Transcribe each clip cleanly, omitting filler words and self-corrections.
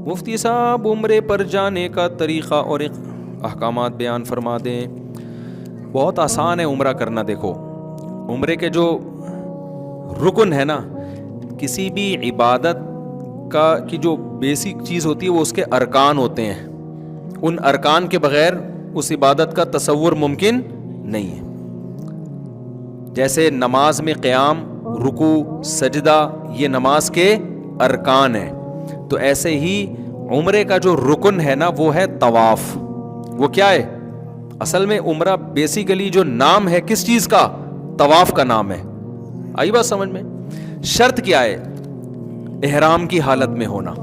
مفتی صاحب عمرے پر جانے کا طریقہ اور احکامات بیان فرما دیں. بہت آسان ہے عمرہ کرنا. دیکھو عمرے کے جو رکن ہے نا, کسی بھی عبادت کی جو بیسک چیز ہوتی ہے وہ اس کے ارکان ہوتے ہیں. ان ارکان کے بغیر اس عبادت کا تصور ممکن نہیں ہے. جیسے نماز میں قیام, رکوع, سجدہ یہ نماز کے ارکان ہیں, تو ایسے ہی عمرے کا جو رکن ہے نا وہ ہے طواف. وہ کیا ہے؟ اصل میں عمرہ بیسیکلی جو نام ہے کس چیز کا؟ طواف کا نام ہے. آئی بات سمجھ میں؟ شرط کیا ہے؟ احرام کی حالت میں ہونا.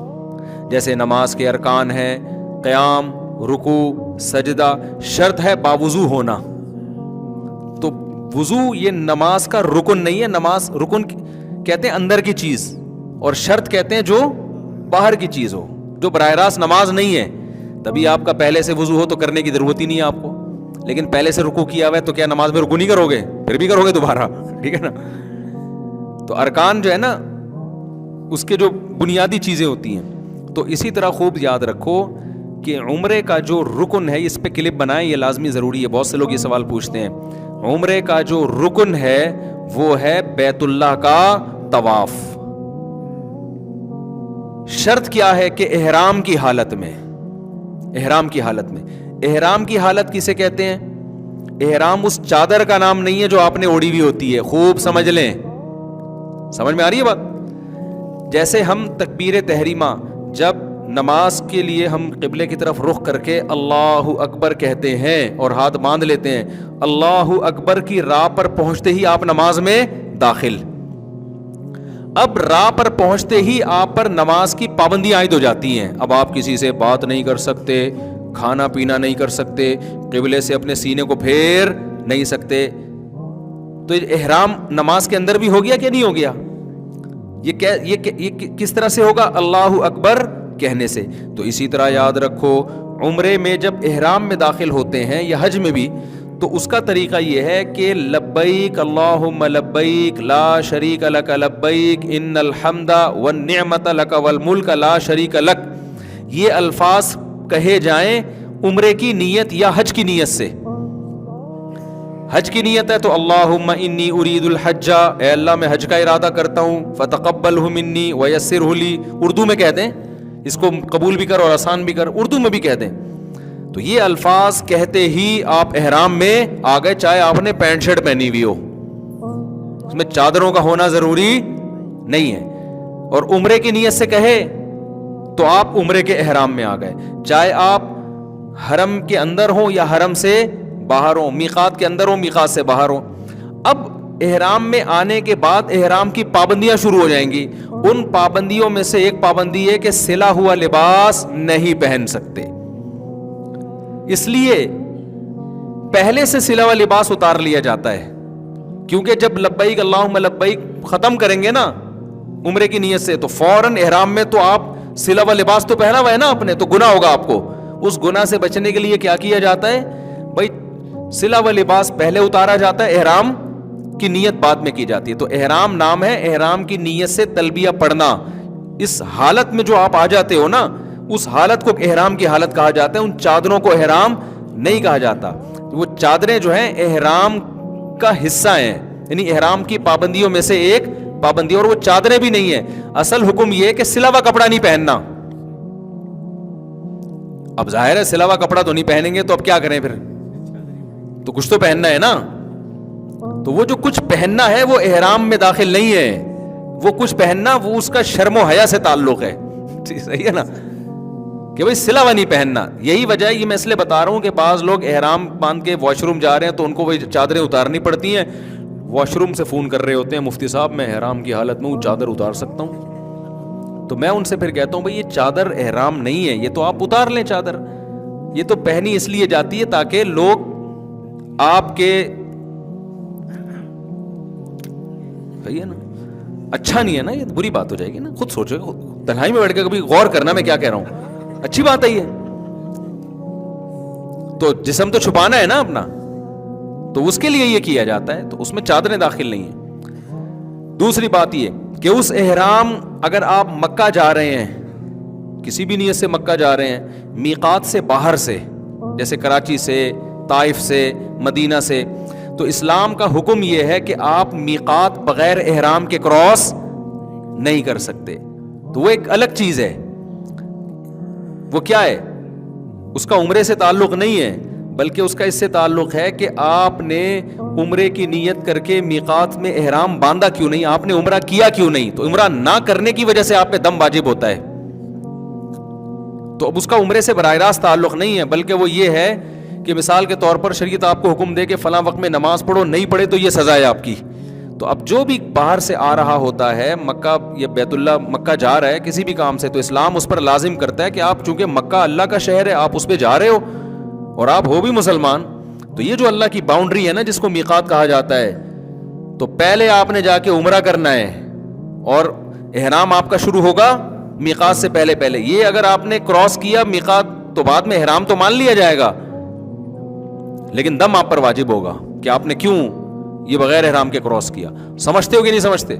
جیسے نماز کے ارکان ہیں قیام, رکوع, سجدہ, شرط ہے باوضو ہونا. تو وضو یہ نماز کا رکن نہیں ہے. نماز رکن کہتے ہیں اندر کی چیز, اور شرط کہتے ہیں جو باہر کی چیز ہو, جو براہ راست نماز نہیں ہے. تبھی آپ کا پہلے سے وضو ہو تو کرنے کی ضرورت ہی نہیں ہے آپ کو. لیکن پہلے سے رکوع کیا ہوا ہے تو کیا نماز میں رکوع نہیں کرو گے؟ پھر بھی کرو گے دوبارہ, ٹھیک ہے نا. تو ارکان جو ہے نا اس کے جو بنیادی چیزیں ہوتی ہیں. تو اسی طرح خوب یاد رکھو کہ عمرے کا جو رکن ہے, اس پہ کلپ بنائیں, یہ لازمی ضروری ہے. بہت سے لوگ یہ سوال پوچھتے ہیں. عمرے کا جو رکن ہے وہ ہے بیت اللہ کا طواف. شرط کیا ہے کہ احرام کی حالت میں. احرام کی حالت میں. احرام کی حالت کسے کہتے ہیں؟ احرام اس چادر کا نام نہیں ہے جو آپ نے اوڑھی ہوئی ہوتی ہے. خوب سمجھ لیں. سمجھ میں آ رہی ہے بات؟ جیسے ہم تکبیر تحریمہ جب نماز کے لیے ہم قبلے کی طرف رخ کر کے اللہ اکبر کہتے ہیں اور ہاتھ باندھ لیتے ہیں, اللہ اکبر کی راہ پر پہنچتے ہی آپ نماز میں داخل. اب راہ پر پہنچتے ہی آپ پر نماز کی پابندیاں عائد ہو جاتی ہیں. اب آپ کسی سے بات نہیں کر سکتے, کھانا پینا نہیں کر سکتے, قبلے سے اپنے سینے کو پھیر نہیں سکتے. تو احرام نماز کے اندر بھی ہو گیا کہ نہیں ہو گیا؟ یہ کس طرح سے ہوگا؟ اللہ اکبر کہنے سے. تو اسی طرح یاد رکھو عمرے میں جب احرام میں داخل ہوتے ہیں یا حج میں بھی, تو اس کا طریقہ یہ ہے کہ لبیک اللہم لبیک لا شریک لک لبیک ان الحمد والنعمت لک والملک لا شریک لک, یہ الفاظ کہے جائیں عمرے کی نیت یا حج کی نیت سے. حج کی نیت ہے تو اللہم انی ارید الحج, اے اللہ میں حج کا ارادہ کرتا ہوں, فتقبلہ منی ویسرہ لی, اردو میں کہہ دیں, اس کو قبول بھی کر اور آسان بھی کر, اردو میں بھی کہہ دیں. تو یہ الفاظ کہتے ہی آپ احرام میں آ گئے, چاہے آپ نے پینٹ شرٹ پہنی ہوئی ہو, اس میں چادروں کا ہونا ضروری نہیں ہے. اور عمرے کی نیت سے کہے تو آپ عمرے کے احرام میں آ گئے, چاہے آپ حرم کے اندر ہوں یا حرم سے باہر ہوں, میقات کے اندر ہوں میقات سے باہر ہوں. اب احرام میں آنے کے بعد احرام کی پابندیاں شروع ہو جائیں گی. ان پابندیوں میں سے ایک پابندی ہے کہ سلا ہوا لباس نہیں پہن سکتے. اس لیے پہلے سے سلا ہوا لباس اتار لیا جاتا ہے, کیونکہ جب لبیک اللہم لبیک ختم کریں گے نا عمرے کی نیت سے, تو فوراً احرام میں تو آپ سلا ہوا لباس تو پہنا ہوا ہے نا اپنے, تو گناہ ہوگا آپ کو. اس گناہ سے بچنے کے لیے کیا کیا جاتا ہے بھائی؟ سلا ہوا لباس پہلے اتارا جاتا ہے, احرام کی نیت بعد میں کی جاتی ہے. تو احرام نام ہے, احرام کی نیت سے تلبیہ پڑھنا. اس حالت میں جو آپ آ جاتے ہو نا, اس حالت کو احرام کی حالت کہا جاتا ہے. ان چادروں کو احرام نہیں کہا جاتا. وہ چادریں جو ہیں احرام کا حصہ ہیں, یعنی احرام کی پابندیوں میں سے ایک پابندی, اور وہ چادریں بھی نہیں ہیں. اصل حکم یہ ہے کہ سلا ہوا کپڑا نہیں پہننا. اب ظاہر ہے سلا ہوا کپڑا تو نہیں پہنیں گے تو اب کیا کریں پھر؟ تو کچھ تو پہننا ہے نا. تو وہ جو کچھ پہننا ہے وہ احرام میں داخل نہیں ہے. وہ کچھ پہننا وہ اس کا شرم و حیا سے تعلق ہے, صحیح ہے نا, کہ بھائی سلا ہوا نہیں پہننا. یہی وجہ ہے, یہ میں اس لیے بتا رہا ہوں کہ بعض لوگ احرام باندھ کے واش روم جا رہے ہیں تو ان کو وہی چادریں اتارنی پڑتی ہیں. واش روم سے فون کر رہے ہوتے ہیں, مفتی صاحب میں احرام کی حالت میں ہوں, چادر اتار سکتا ہوں؟ تو میں ان سے پھر کہتا ہوں بھائی یہ چادر احرام نہیں ہے, یہ تو آپ اتار لیں چادر. یہ تو پہنی اس لیے جاتی ہے تاکہ لوگ آپ کے, صحیح ہے نا, اچھا نہیں ہے نا, یہ بری بات ہو جائے گی نا. خود سوچو, تنہائی میں بیٹھ کے کبھی غور کرنا میں کیا کہہ رہا ہوں. اچھی بات ہے یہ, تو جسم تو چھپانا ہے نا اپنا, تو اس کے لیے یہ کیا جاتا ہے. تو اس میں چادریں داخل نہیں ہیں. دوسری بات یہ کہ اس احرام, اگر آپ مکہ جا رہے ہیں کسی بھی نیت سے مکہ جا رہے ہیں، میقات سے باہر سے، جیسے کراچی سے، طائف سے، مدینہ سے، تو اسلام کا حکم یہ ہے کہ آپ میقات بغیر احرام کے کراس نہیں کر سکتے. تو وہ ایک الگ چیز ہے. وہ کیا ہے؟ اس کا عمرے سے تعلق نہیں ہے، بلکہ اس کا اس سے تعلق ہے کہ آپ نے عمرے کی نیت کر کے میقات میں احرام باندھا کیوں نہیں، آپ نے عمرہ کیا کیوں نہیں. تو عمرہ نہ کرنے کی وجہ سے آپ پہ دم واجب ہوتا ہے. تو اب اس کا عمرے سے براہ راست تعلق نہیں ہے، بلکہ وہ یہ ہے کہ مثال کے طور پر شریعت آپ کو حکم دے کہ فلاں وقت میں نماز پڑھو، نہیں پڑھے تو یہ سزا ہے آپ کی. تو اب جو بھی باہر سے آ رہا ہوتا ہے مکہ یا بیت اللہ مکہ جا رہا ہے کسی بھی کام سے، تو اسلام اس پر لازم کرتا ہے کہ آپ چونکہ مکہ اللہ کا شہر ہے، آپ اس پہ جا رہے ہو اور آپ ہو بھی مسلمان، تو یہ جو اللہ کی باؤنڈری ہے نا جس کو میقات کہا جاتا ہے، تو پہلے آپ نے جا کے عمرہ کرنا ہے اور احرام آپ کا شروع ہوگا میقات سے پہلے. یہ اگر آپ نے کراس کیا میقات تو بعد میں احرام تو مان لیا جائے گا، لیکن دم آپ پر واجب ہوگا کہ آپ نے کیوں یہ بغیر احرام کے کراس کیا. سمجھتے ہو کہ نہیں سمجھتے؟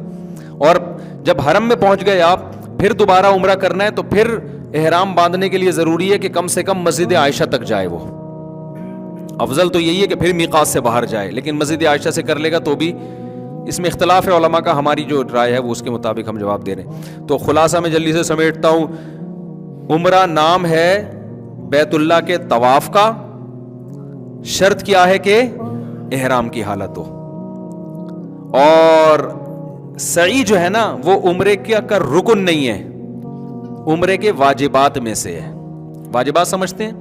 اور جب حرم میں پہنچ گئے آپ، پھر دوبارہ عمرہ کرنا ہے تو پھر احرام باندھنے کے لیے ضروری ہے کہ کم سے کم مسجد عائشہ تک جائے. وہ افضل تو یہی ہے کہ پھر میقات سے باہر جائے، لیکن مسجد عائشہ سے کر لے گا تو بھی اس میں اختلاف ہے علماء کا. ہماری جو رائے ہے وہ اس کے مطابق ہم جواب دے رہے ہیں. تو خلاصہ میں جلدی سے سمیٹتا ہوں. عمرہ نام ہے بیت اللہ کے طواف کا، شرط کیا ہے کہ احرام کی حالت ہو. اور سعی جو ہے نا وہ عمرے کا رکن نہیں ہے، عمرے کے واجبات میں سے ہے. واجبات سمجھتے ہیں؟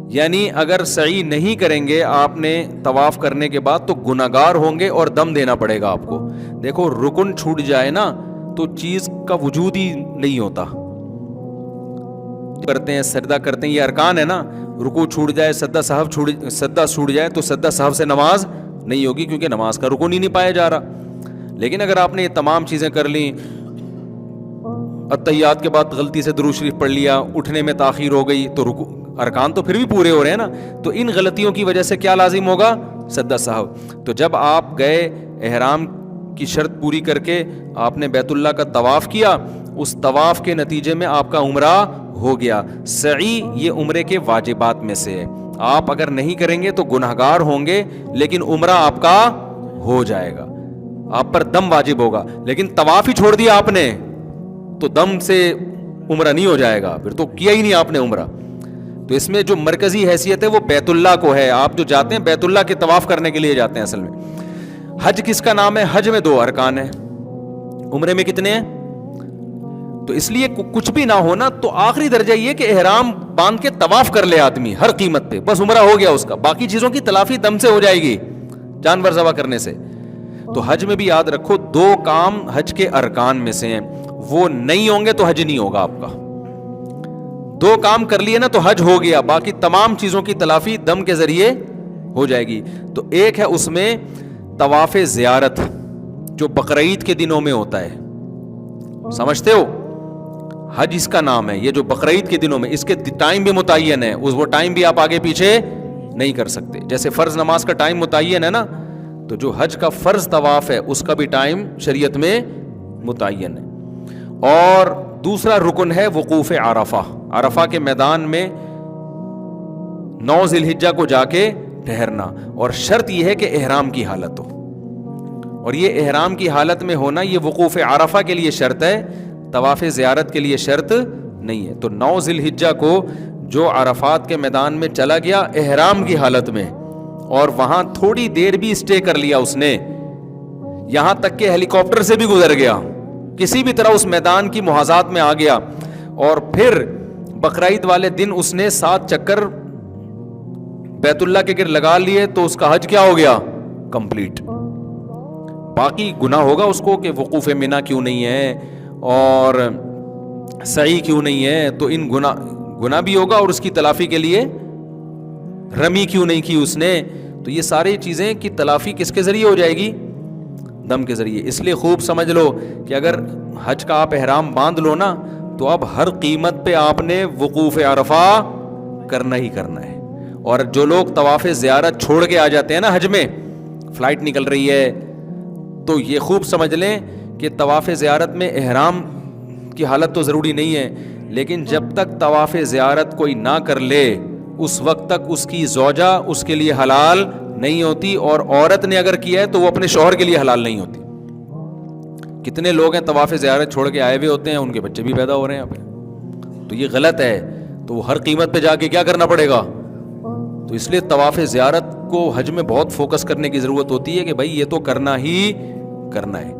یعنی اگر سعی نہیں کریں گے آپ نے طواف کرنے کے بعد تو گناہگار ہوں گے اور دم دینا پڑے گا آپ کو. دیکھو رکن چھوٹ جائے نا تو چیز کا وجود ہی نہیں ہوتا. کرتے ہیں سجدہ کرتے ہیں، یہ ارکان ہے نا. رکوع چھوٹ جائے، سجدہ چھوٹ جائے تو سجدہ سہو سے نماز نہیں ہوگی، کیونکہ نماز کا رکن ہی نہیں پایا جا رہا. لیکن اگر آپ نے یہ تمام چیزیں کر لیں، اتحیات کے بعد غلطی سے درود شریف پڑھ لیا، اٹھنے میں تاخیر ہو گئی، تو ارکان تو پھر بھی پورے ہو رہے ہیں نا. تو ان غلطیوں کی وجہ سے کیا لازم ہوگا؟ سجدہ سہو. تو جب آپ گئے احرام کی شرط پوری کر کے آپ نے بیت اللہ کا طواف کیا، اس طواف کے نتیجے میں آپ کا عمرہ ہو گیا. سعی یہ عمرے کے واجبات میں سے ہے. آپ اگر نہیں کریں گے تو گناہگار ہوں گے، لیکن عمرہ آپ کا ہو جائے گا، آپ پر دم واجب ہوگا. لیکن طواف ہی چھوڑ دیا آپ نے تو دم سے عمرہ نہیں ہو جائے گا، پھر تو کیا ہی نہیں آپ نے عمرہ. تو اس میں جو مرکزی حیثیت ہے وہ بیت اللہ کو ہے. آپ جو جاتے ہیں بیت اللہ کے طواف کرنے کے لیے جاتے ہیں. اصل میں حج کس کا نام ہے؟ حج میں 2 ارکان ہیں، عمرے میں کتنے ہیں؟ تو اس لیے کچھ بھی نہ ہونا تو آخری درجہ یہ کہ احرام باندھ کے طواف کر لے آدمی ہر قیمت پہ، بس عمرہ ہو گیا اس کا. باقی چیزوں کی تلافی دم سے ہو جائے گی، جانور ذبح کرنے سے. تو حج میں بھی یاد رکھو 2 کام حج کے ارکان میں سے ہیں، وہ نہیں ہوں گے تو حج نہیں ہوگا آپ کا. 2 کام کر لیے نا تو حج ہو گیا، باقی تمام چیزوں کی تلافی دم کے ذریعے ہو جائے گی. تو ایک ہے اس میں طواف زیارت جو بقرعید کے دنوں میں ہوتا ہے، سمجھتے ہو؟ حج اس کا نام ہے. یہ جو بقرعید کے دنوں میں، اس کے ٹائم بھی متعین ہے، وہ ٹائم بھی آپ آگے پیچھے نہیں کر سکتے. جیسے فرض نماز کا ٹائم متعین ہے نا، تو جو حج کا فرض طواف ہے اس کا بھی ٹائم شریعت میں متعین ہے. اور دوسرا رکن ہے وقوف عرفہ. عرفہ کے میدان میں 9 ذی الحجہ کو جا کے ٹھہرنا، اور شرط یہ ہے کہ احرام کی حالت ہو. اور یہ احرام کی حالت میں ہونا یہ وقوف عرفہ کے لیے شرط ہے، طواف زیارت کے لیے شرط نہیں ہے. تو 9 ذی الحجہ کو جو عرفات کے میدان میں چلا گیا احرام کی حالت میں، اور وہاں تھوڑی دیر بھی اسٹے کر لیا اس نے، یہاں تک کہ ہیلی کاپٹر سے بھی گزر گیا، کسی بھی طرح اس میدان کی محاذات میں آ گیا، اور پھر بقرعید والے دن اس نے 7 چکر بیت اللہ کے گرد لگا لیے، تو اس کا حج کیا ہو گیا؟ کمپلیٹ. باقی گناہ ہوگا اس کو کہ وقوف منی کیوں نہیں ہے اور سعی کیوں نہیں ہے، تو ان گناہ بھی ہوگا، اور اس کی تلافی کے لیے رمی کیوں نہیں کی اس نے. تو یہ ساری چیزیں کی تلافی کس کے ذریعے ہو جائے گی؟ دم کے ذریعے. اس لیے خوب سمجھ لو کہ اگر حج کا آپ احرام باندھ لو نا تو اب ہر قیمت پہ آپ نے وقوف عرفہ کرنا ہی کرنا ہے. اور جو لوگ طواف زیارت چھوڑ کے آ جاتے ہیں نا حج میں، فلائٹ نکل رہی ہے، تو یہ خوب سمجھ لیں کہ طواف زیارت میں احرام کی حالت تو ضروری نہیں ہے، لیکن جب تک طواف زیارت کوئی نہ کر لے اس وقت تک اس کی زوجہ اس کے لیے حلال نہیں ہوتی, اور عورت نے اگر کیا ہے تو وہ اپنے شوہر کے لیے حلال نہیں ہوتی. کتنے لوگ ہیں طواف زیارت چھوڑ کے آئے ہوئے ہوتے ہیں, ان کے بچے بھی پیدا ہو رہے ہیں یہاں پہ, تو یہ غلط ہے. تو وہ ہر قیمت پہ جا کے کیا کرنا پڑے گا؟ تو اس لیے طواف زیارت کو حج میں بہت فوکس کرنے کی ضرورت ہوتی ہے کہ بھائی یہ تو کرنا ہی کرنا ہے.